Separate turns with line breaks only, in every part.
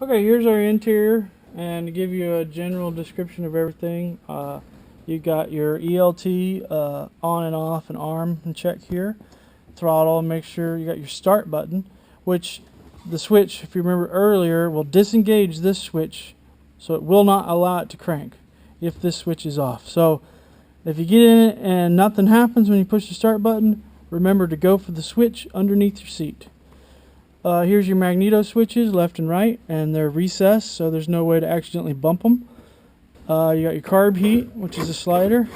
Okay, here's our interior, and to give you a general description of everything, you got your ELT on and off and arm and check here, throttle, and make sure you got your start button, which the switch, if you remember earlier, will disengage this switch, so it will not allow it to crank if this switch is off. So if you get in it and nothing happens when you push the start button, remember to go for the switch underneath your seat. Here's your magneto switches, left and right, and they're recessed, so there's no way to accidentally bump them. You got your carb heat, which is a slider.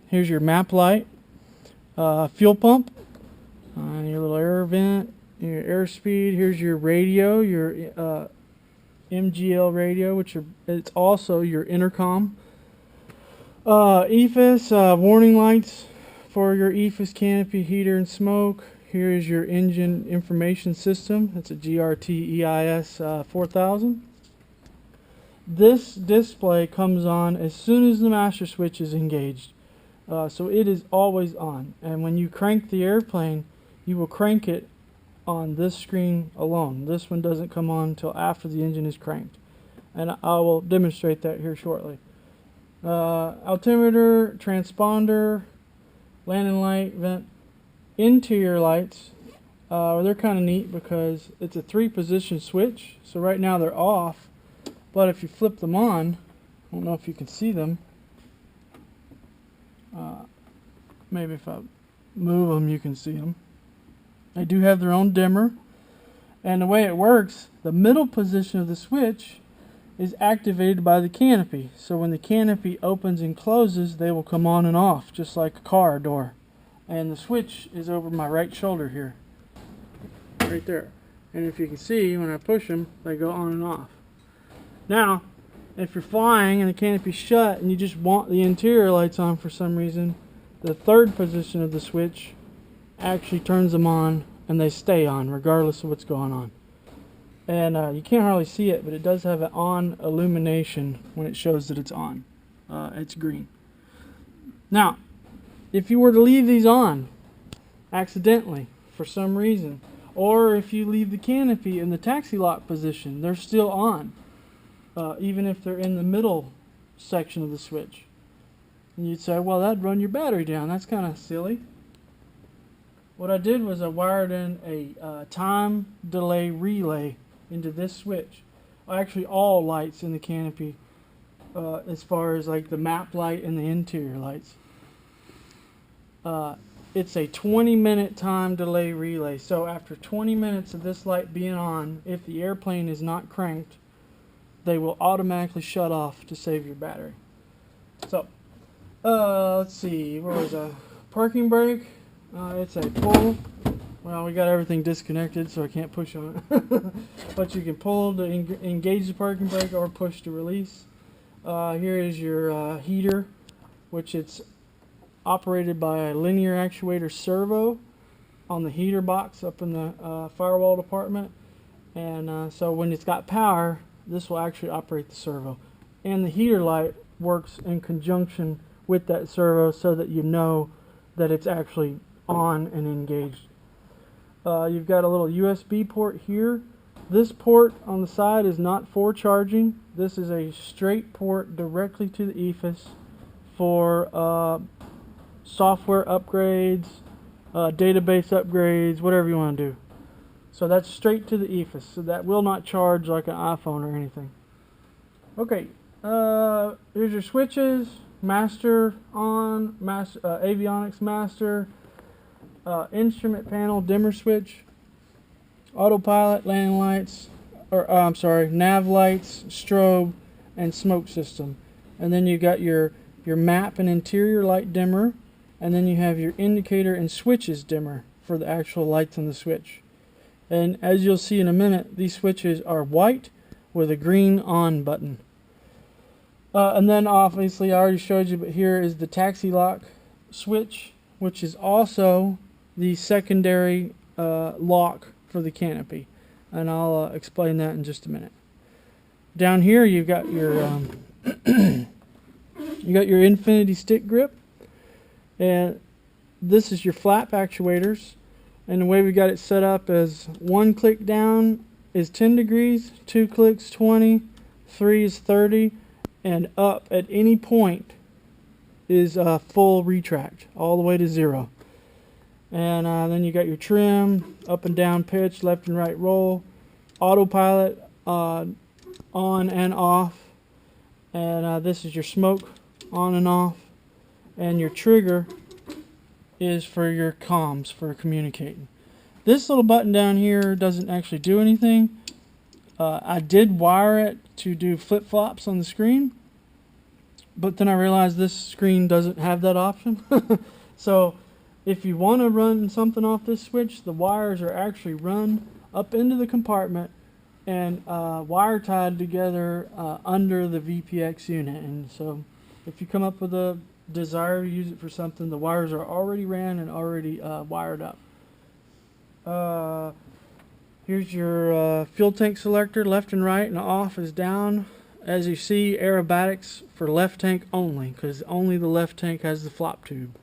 Here's your map light, fuel pump, your little air vent, your airspeed. Here's your radio, your MGL radio, it's also your intercom. EFIS, warning lights for your EFIS canopy, heater, and smoke. Here is your engine information system. It's a GRT EIS 4000. This display comes on as soon as the master switch is engaged. So it is always on. And when you crank the airplane, you will crank it on this screen alone. This one doesn't come on until after the engine is cranked. And I will demonstrate that here shortly. Altimeter, transponder, landing light, vent. Interior lights, they're kind of neat because it's a 3-position switch. So right now they're off, but if you flip them on, I don't know if you can see them. Maybe if I move them you can see them. They do have their own dimmer, and the way it works, the middle position of the switch is activated by the canopy. So when the canopy opens and closes, they will come on and off just like a car door. And the switch is over my right shoulder here, right there. And if you can see, when I push them, they go on and off. Now, if you're flying and the canopy's shut and you just want the interior lights on for some reason, the 3rd position of the switch actually turns them on, and they stay on regardless of what's going on. And you can't hardly see it, but it does have an on illumination when it shows that it's on. It's green. Now, if you were to leave these on accidentally for some reason, or if you leave the canopy in the taxi lock position, they're still on, even if they're in the middle section of the switch. And you'd say, well, that'd run your battery down. That's kind of silly. What I did was I wired in a time delay relay into this switch. Actually, all lights in the canopy, as far as like the map light and the interior lights. It's a 20-minute time delay relay. So after 20 minutes of this light being on, if the airplane is not cranked, they will automatically shut off to save your battery. So, let's see, where was a parking brake? It's a pull. Well, we got everything disconnected, so I can't push on it. But you can pull to engage the parking brake or push to release. Here is your heater, which it's operated by a linear actuator servo on the heater box up in the firewall department. And so when it's got power, this will actually operate the servo. And the heater light works in conjunction with that servo so that you know that it's actually on and engaged. You've got a little USB port here. This port on the side is not for charging. This is a straight port directly to the EFIS for software upgrades, database upgrades, whatever you want to do. So that's straight to the EFIS. So that will not charge like an iPhone or anything. Okay, here's your switches. Master on, avionics master, instrument panel, dimmer switch, autopilot, landing lights, nav lights, strobe, and smoke system. And then you got your map and interior light dimmer, and then you have your indicator and switches dimmer for the actual lights on the switch. And as you'll see in a minute, these switches are white with a green on button. And then obviously I already showed you, but here is the taxi lock switch, which is also the secondary lock for the canopy. And I'll explain that in just a minute. Down here you've got your you got your infinity stick grip, and this is your flap actuators. And the way we got it set up is one click down is 10 degrees, 2 clicks 20, 3 is 30, and up at any point is full retract, all the way to 0. And then you got your trim, up and down pitch, left and right roll, autopilot on and off, and this is your smoke on and off, and your trigger is for your comms, for communicating. This little button down here doesn't actually do anything. I did wire it to do flip-flops on the screen, but then I realized this screen doesn't have that option. So if you want to run something off this switch, the wires are actually run up into the compartment and wire tied together under the VPX unit. And so if you come up with a desire to use it for something, the wires are already ran and already wired up. Here's your fuel tank selector, left and right, and off is down. As you see, aerobatics for left tank only, because only the left tank has the flop tube.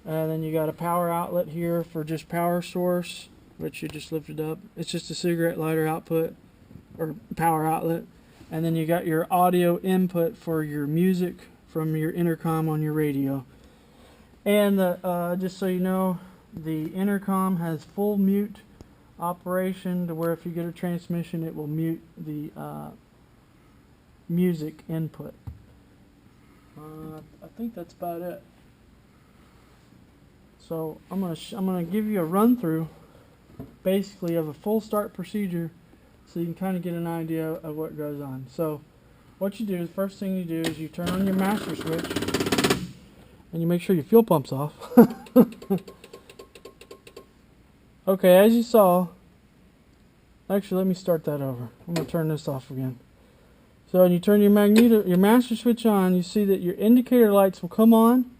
Then you got a power outlet here for just power source, which you just lifted up. It's just a cigarette lighter output, or power outlet. And then you got your audio input for your music from your intercom on your radio. And just so you know, the intercom has full mute operation, to where if you get a transmission, it will mute the music input. I think that's about it. So I'm gonna give you a run through, basically, of a full start procedure, so you can kind of get an idea of what goes on. So what you do, the first thing you do is you turn on your master switch, and you make sure your fuel pump's off. Okay, as you saw, actually let me start that over. I'm gonna turn this off again. So when you turn your master switch on, you see that your indicator lights will come on,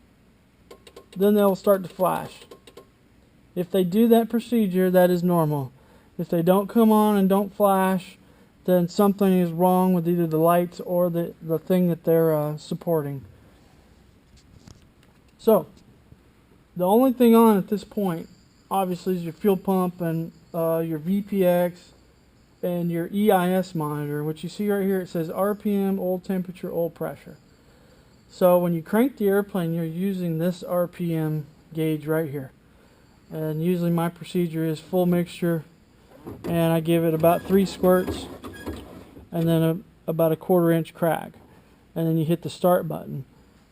then they'll start to flash. If they do that procedure, that is normal. If they don't come on and don't flash, then something is wrong with either the lights or the thing that they're supporting. So the only thing on at this point, obviously, is your fuel pump and your VPX and your EIS monitor, which you see right here. It says RPM, oil temperature, oil pressure. So when you crank the airplane, you're using this RPM gauge right here. And usually my procedure is full mixture, and I give it about 3 squirts and then about a 1/4 inch crack, and then you hit the start button.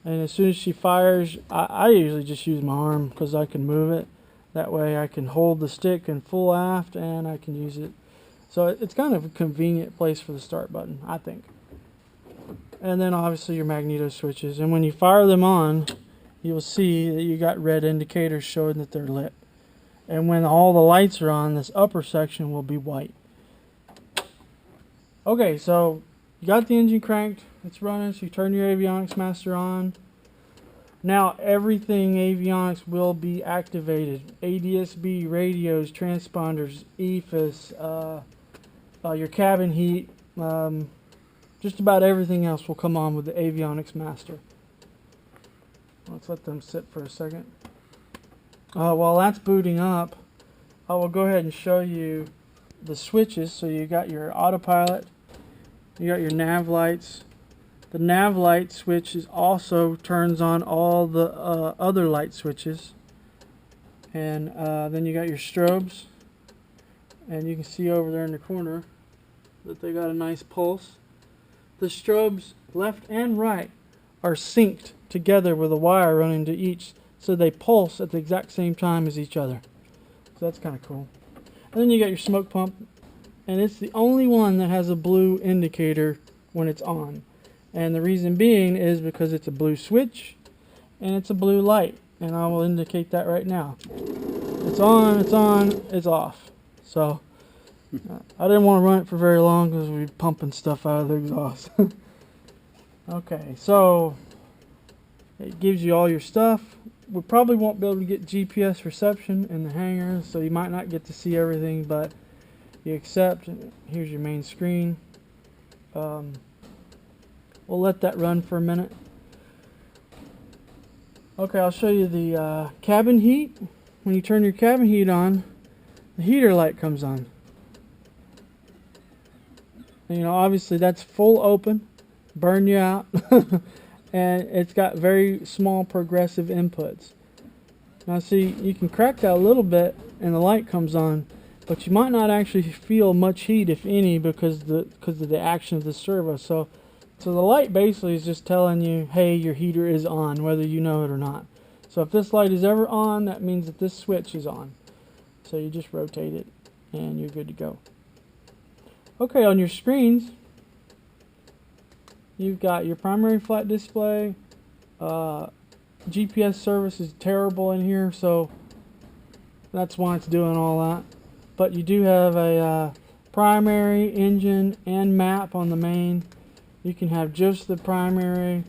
And as soon as she fires, I usually just use my arm because I can move it. That way I can hold the stick in full aft and I can use it. So it's kind of a convenient place for the start button, I think. And then obviously your magneto switches. And when you fire them on, you'll see that you got red indicators showing that they're lit. And when all the lights are on, this upper section will be white. Okay, so you got the engine cranked, it's running, so you turn your avionics master on. Now everything avionics will be activated. ADS-B, radios, transponders, EFIS, your cabin heat, just about everything else will come on with the avionics master. Let's let them sit for a second. While that's booting up, I will go ahead and show you the switches. So you got your autopilot, you got your nav lights. The nav light switch also turns on all the other light switches. And then you got your strobes. And you can see over there in the corner that they got a nice pulse. The strobes left and right are synced together with a wire running to each, so they pulse at the exact same time as each other. So that's kind of cool. And then you got your smoke pump, and it's the only one that has a blue indicator when it's on. And the reason being is because it's a blue switch and it's a blue light, and I will indicate that right now. It's on, it's off. So I didn't want to run it for very long because we're pumping stuff out of the exhaust. Okay, so it gives you all your stuff. We probably won't be able to get GPS reception in the hangar, so you might not get to see everything, but you accept. Here's your main screen. We'll let that run for a minute. Okay, I'll show you the cabin heat. When you turn your cabin heat on, the heater light comes on. You know, obviously that's full open, burn you out, and it's got very small progressive inputs. Now see, you can crack that a little bit and the light comes on, but you might not actually feel much heat, if any, because of the action of the servo. So the light basically is just telling you, hey, your heater is on, whether you know it or not. So if this light is ever on, that means that this switch is on. So you just rotate it and you're good to go. Okay, on your screens, you've got your primary flat display. GPS service is terrible in here, so that's why it's doing all that. But you do have a primary, engine, and map on the main. You can have just the primary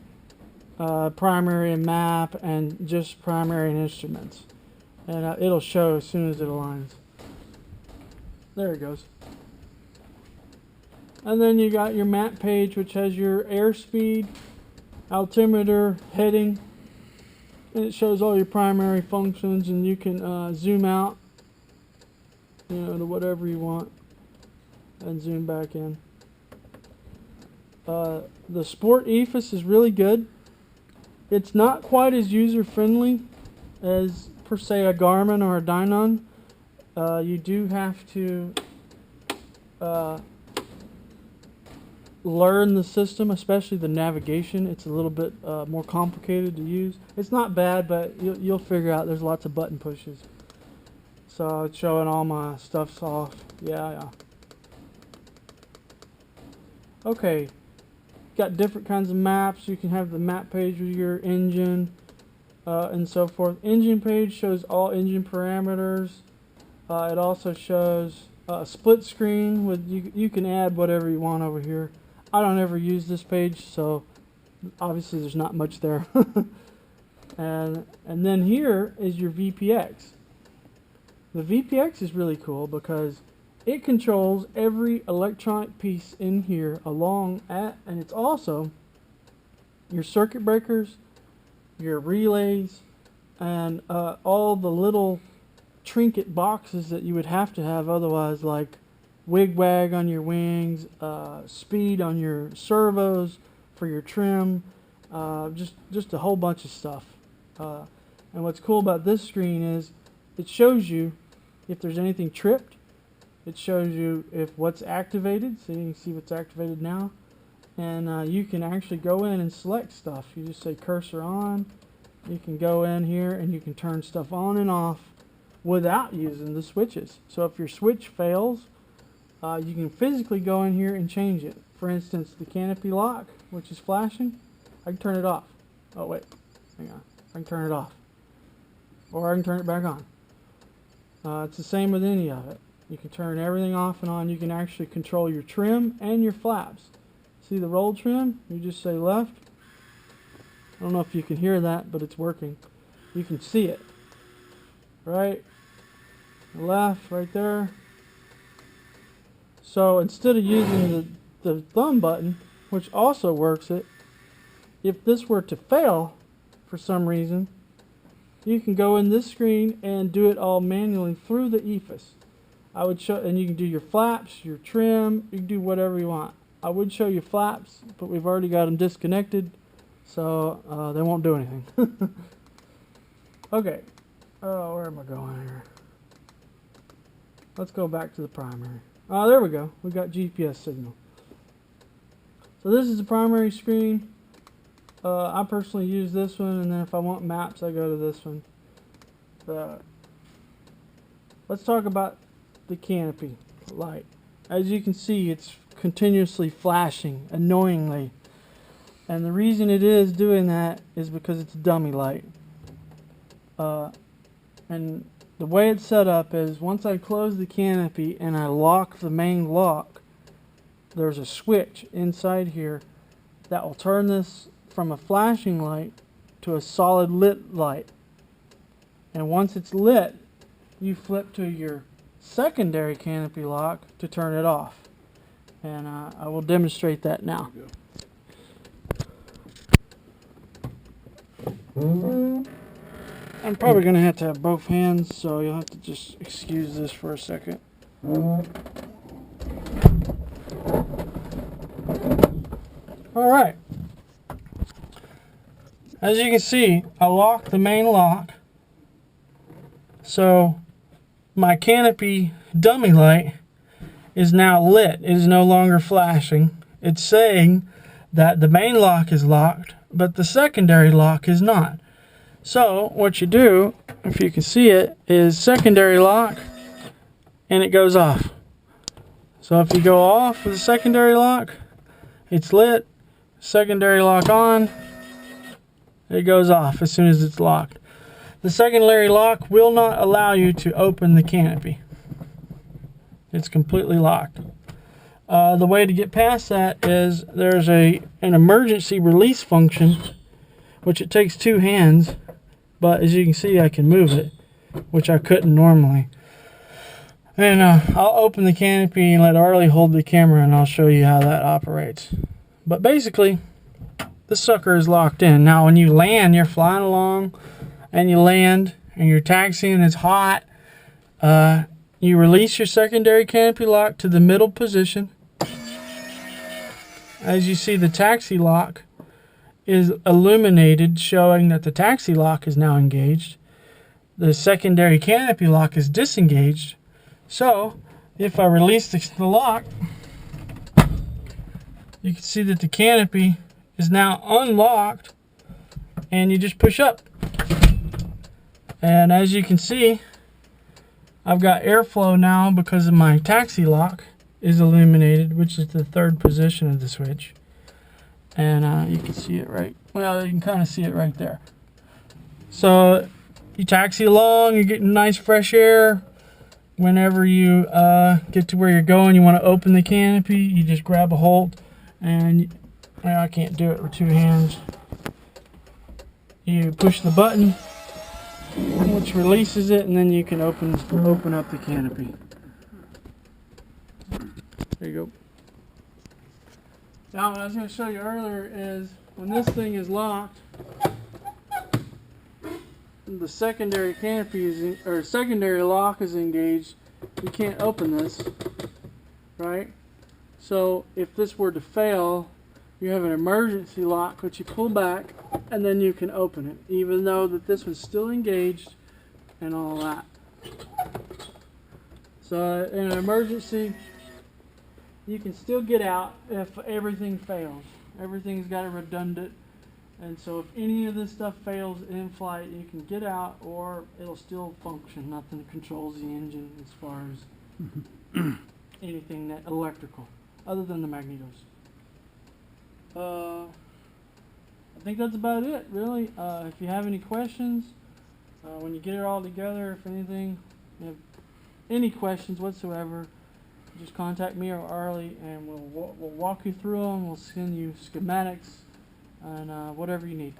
and map, and just primary and instruments. And it'll show as soon as it aligns. There it goes. And then you got your map page, which has your airspeed, altimeter, heading, and it shows all your primary functions, and you can zoom out, you know, to whatever you want, and zoom back in. The Sport EFIS is really good. It's not quite as user-friendly as, per se, a Garmin or a Dynon. You do have to learn the system, especially the navigation. It's a little bit more complicated to use. It's not bad, but you'll figure out there's lots of button pushes. So it's showing all my stuff's off. Yeah. Okay, got different kinds of maps. You can have the map page with your engine and so forth. Engine page shows all engine parameters. It also shows a split screen with you can add whatever you want over here. I don't ever use this page, so obviously there's not much there. and then here is your VPX. The VPX is really cool because it controls every electronic piece in here and it's also your circuit breakers, your relays, and all the little trinket boxes that you would have to have otherwise, like wig-wag on your wings, speed on your servos for your trim, just a whole bunch of stuff. And what's cool about this screen is it shows you if there's anything tripped. It shows you if what's activated, so you can see what's activated now. And you can actually go in and select stuff. You just say cursor on. You can go in here and you can turn stuff on and off without using the switches. So if your switch fails, you can physically go in here and change it. For instance, the canopy lock, which is flashing, I can turn it off. Oh wait, hang on. I can turn it off. Or I can turn it back on. It's the same with any of it. You can turn everything off and on. You can actually control your trim and your flaps. See the roll trim? You just say left. I don't know if you can hear that, but it's working. You can see it. Right, left, right there. So instead of using the thumb button, which also works it, if this were to fail for some reason, you can go in this screen and do it all manually through the EFIS. I would show, and you can do your flaps, your trim, you can do whatever you want. I would show you flaps, but we've already got them disconnected, so they won't do anything. Okay. Oh, where am I going here? Let's go back to the primary. Oh, there we go. We got GPS signal. So this is the primary screen. I personally use this one, and then if I want maps, I go to this one. Let's talk about the canopy light. As you can see, it's continuously flashing, annoyingly. And the reason it is doing that is because it's a dummy light. And the way it's set up is once I close the canopy and I lock the main lock, there's a switch inside here that will turn this from a flashing light to a solid lit light. And once it's lit, you flip to your secondary canopy lock to turn it off. And I will demonstrate that now. I'm probably going to have both hands, so you'll have to just excuse this for a second. Alright. As you can see, I locked the main lock. So my canopy dummy light is now lit. It is no longer flashing. It's saying that the main lock is locked, but the secondary lock is not. So what you do, if you can see it, is secondary lock and it goes off. So if you go off with the secondary lock, it's lit. Secondary lock on, it goes off as soon as it's locked. The secondary lock will not allow you to open the canopy. It's completely locked. The way to get past that is there's an emergency release function, which it takes two hands, but as you can see I can move it, which I couldn't normally. And I'll open the canopy and let Arlie hold the camera and I'll show you how that operates. But basically, this sucker is locked in. Now when you land, you're flying along and you land and you're taxiing and it's hot. You release your secondary canopy lock to the middle position. As you see, the taxi lock is illuminated, showing that the taxi lock is now engaged. The secondary canopy lock is disengaged. So, if I release the lock, you can see that the canopy is now unlocked and you just push up. And as you can see, I've got airflow now because of my taxi lock is illuminated, which is the third position of the switch. And you can see it right, well, you can kind of see it right there. So you taxi along, you're getting nice fresh air. Whenever you get to where you're going, you want to open the canopy, you just grab a hold, and well, I can't do it with two hands. You push the button, which releases it, and then you can open up the canopy. There you go. Now, what I was going to show you earlier is when this thing is locked, the secondary canopy is secondary lock is engaged. You can't open this, right? So if this were to fail, you have an emergency lock which you pull back and then you can open it, even though that this was still engaged and all that. So in an emergency, you can still get out if everything fails. Everything's got a redundant. And so if any of this stuff fails in flight, you can get out or it'll still function. Nothing controls the engine as far as anything that electrical, other than the magnetos. I think that's about it, really. If you have any questions, when you get it all together, if anything, you have any questions whatsoever, just contact me or Arlie and we'll walk you through them. We'll send you schematics and whatever you need.